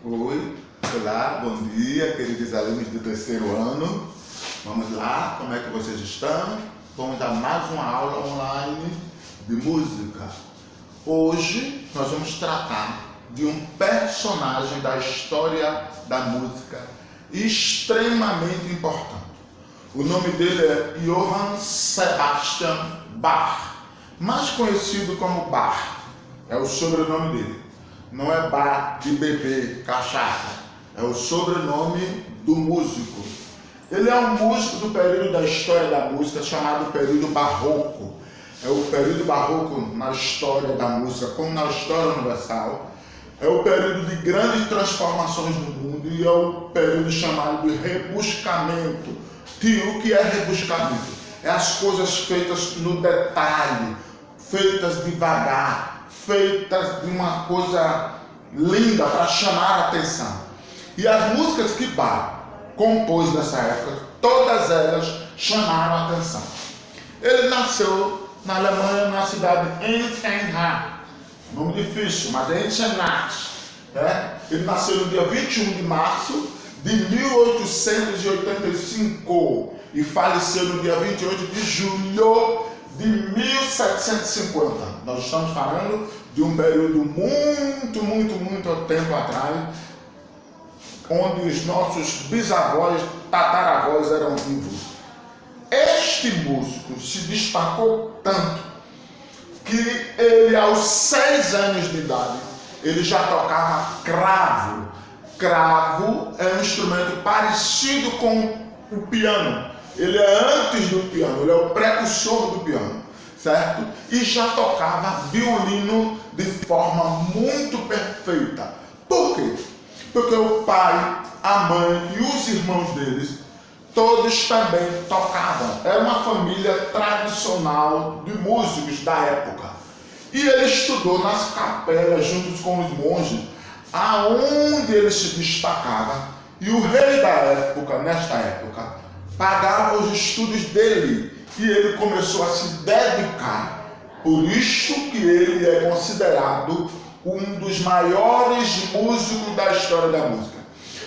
Oi, olá, bom dia, queridos alunos do terceiro ano. Vamos lá, como é que vocês estão? Vamos dar mais uma aula online de música. Hoje nós vamos tratar de um personagem da história da música extremamente importante. O nome dele é Johann Sebastian Bach, mais conhecido como Bach, é o sobrenome dele. Não é bar de beber, cachaça, é o sobrenome do músico. Ele é um músico do período da história da música chamado período barroco. É o período barroco na história da música, como na história universal. É o período de grandes transformações no mundo e é o período chamado de rebuscamento. O que é rebuscamento? É as coisas feitas no detalhe, feitas devagar, feitas de uma coisa linda para chamar a atenção. E as músicas que Bach compôs nessa época, todas elas chamaram a atenção. Ele nasceu na Alemanha, na cidade de Entenheim, nome difícil, mas é Entenheim. Ele nasceu no dia 21 de março de 1885 e faleceu no dia 28 de julho de 1750. Nós estamos falando de um período muito tempo atrás, onde os nossos bisavós, tataravós eram vivos. Este músico se destacou tanto que ele, aos 6 anos de idade, ele já tocava cravo. Cravo é um instrumento parecido com o piano. Ele é antes do piano, ele é o precursor do piano, certo? E já tocava violino de forma muito perfeita. Por quê? Porque o pai, a mãe e os irmãos deles, todos também tocavam. Era uma família tradicional de músicos da época. E ele estudou nas capelas junto com os monges, aonde ele se destacava. E o rei da época, nesta época, pagava os estudos dele e ele começou a se dedicar. Por isso que ele é considerado um dos maiores músicos da história da música.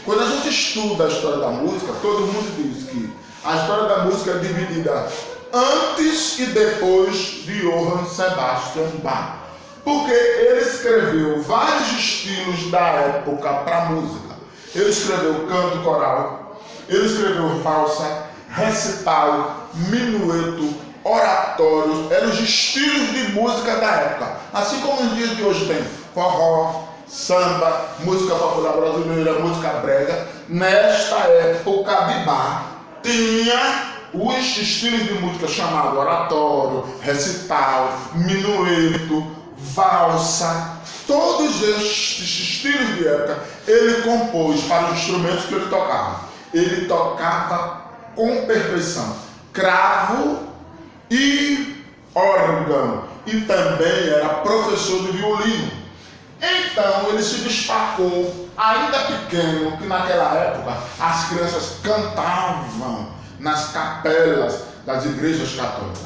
Quando a gente estuda a história da música, todo mundo diz que a história da música é dividida antes e depois de Johann Sebastian Bach. Porque ele escreveu vários estilos da época para música. Ele escreveu canto coral, ele escreveu valsa, recital, minueto, oratórios. Eram os estilos de música da época. Assim como nos dias de hoje tem forró, samba, música popular brasileira, música brega. Nesta época de Bach tinha os estilos de música chamados oratório, recital, minueto, valsa. Todos estes estilos de época ele compôs para os instrumentos que ele tocava. Ele tocava com perfeição cravo e órgão, e também era professor de violino. Então ele se destacou ainda pequeno, que naquela época as crianças cantavam nas capelas das igrejas católicas.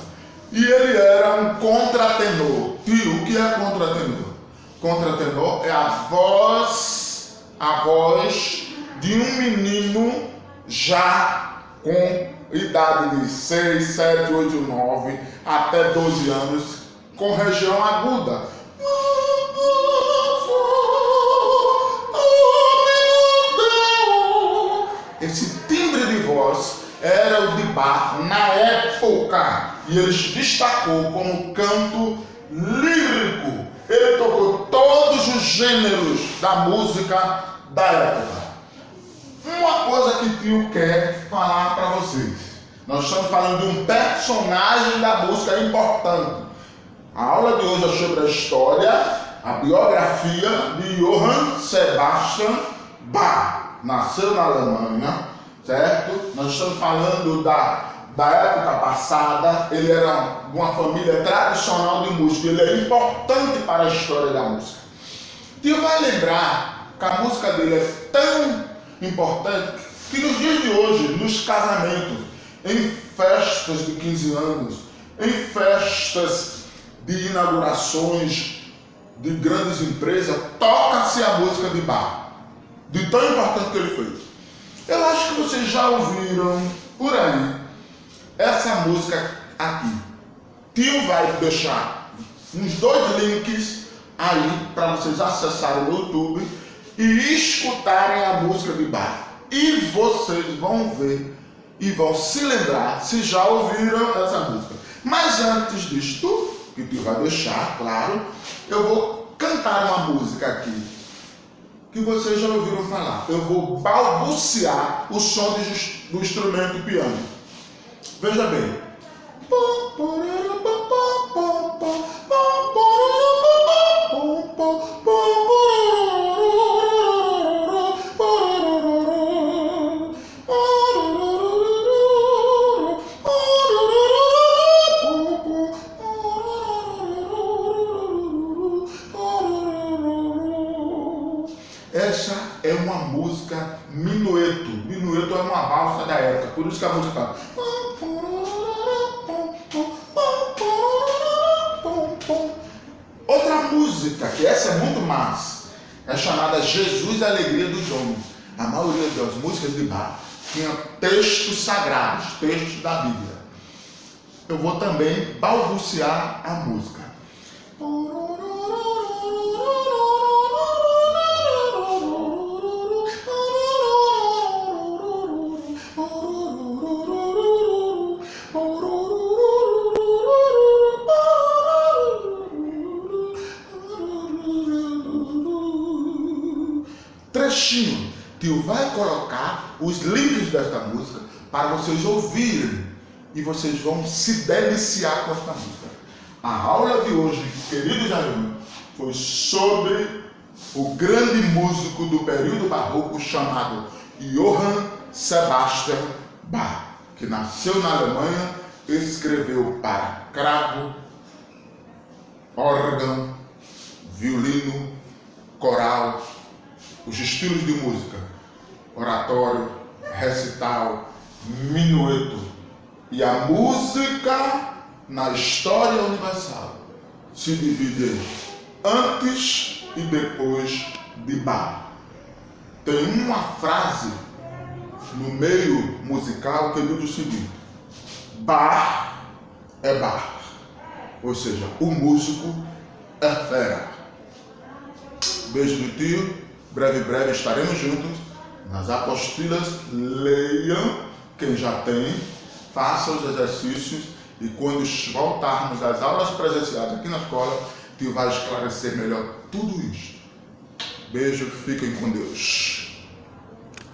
E ele era um contratenor. E o que é contratenor? Contratenor é a voz de um menino já com idade de 6, 7, 8, 9 até 12 anos, com região aguda. Esse timbre de voz era o de Bach na época, e ele se destacou como canto lírico. Ele tocou todos os gêneros da música da época. Uma coisa que Tio quer falar para vocês: nós estamos falando de um personagem da música importante. A aula de hoje é sobre a história, a biografia de Johann Sebastian Bach. Nasceu na Alemanha, certo? Nós estamos falando da época passada. Ele era de uma família tradicional de música. Ele é importante para a história da música. Tio vai lembrar que a música dele é tão importante que nos dias de hoje, nos casamentos, em festas de 15 anos, em festas de inaugurações de grandes empresas, toca-se a música de Bach. de tão importante que ele foi. Eu acho que vocês já ouviram por aí essa música aqui. Tio vai deixar uns 2 links aí para vocês acessarem no YouTube e escutarem a música de Bach. E vocês vão ver e vão se lembrar se já ouviram essa música. Mas antes disto, que Tio vai deixar, claro, eu vou cantar uma música aqui que vocês já ouviram falar. Eu vou balbuciar o som do instrumento piano. Veja bem. Essa é uma música minueto. Minueto é uma valsa da época, por isso que a música fala. Outra música, que essa é muito mais, é chamada Jesus, a Alegria dos Homens. A maioria das músicas de Bach tinha textos sagrados, textos da Bíblia. Eu vou também balbuciar a música. Trechinho. Tio vai colocar os links desta música para vocês ouvirem e vocês vão se deliciar com esta música. A aula de hoje, queridos alunos, foi sobre o grande músico do período barroco chamado Johann Sebastian Bach, que nasceu na Alemanha, escreveu para cravo, órgão, violino, coral, os estilos de música, oratório, recital, minueto. E a música na história universal se divide em antes e depois de Bach. Tem uma frase no meio musical que diz o seguinte: Bach é Bach, ou seja, o músico é fera. Beijo do tio. Breve estaremos juntos nas apostilas. Leiam, quem já tem, faça os exercícios e quando voltarmos às aulas presenciais aqui na escola, Tio vai esclarecer melhor tudo isso. Beijo, fiquem com Deus.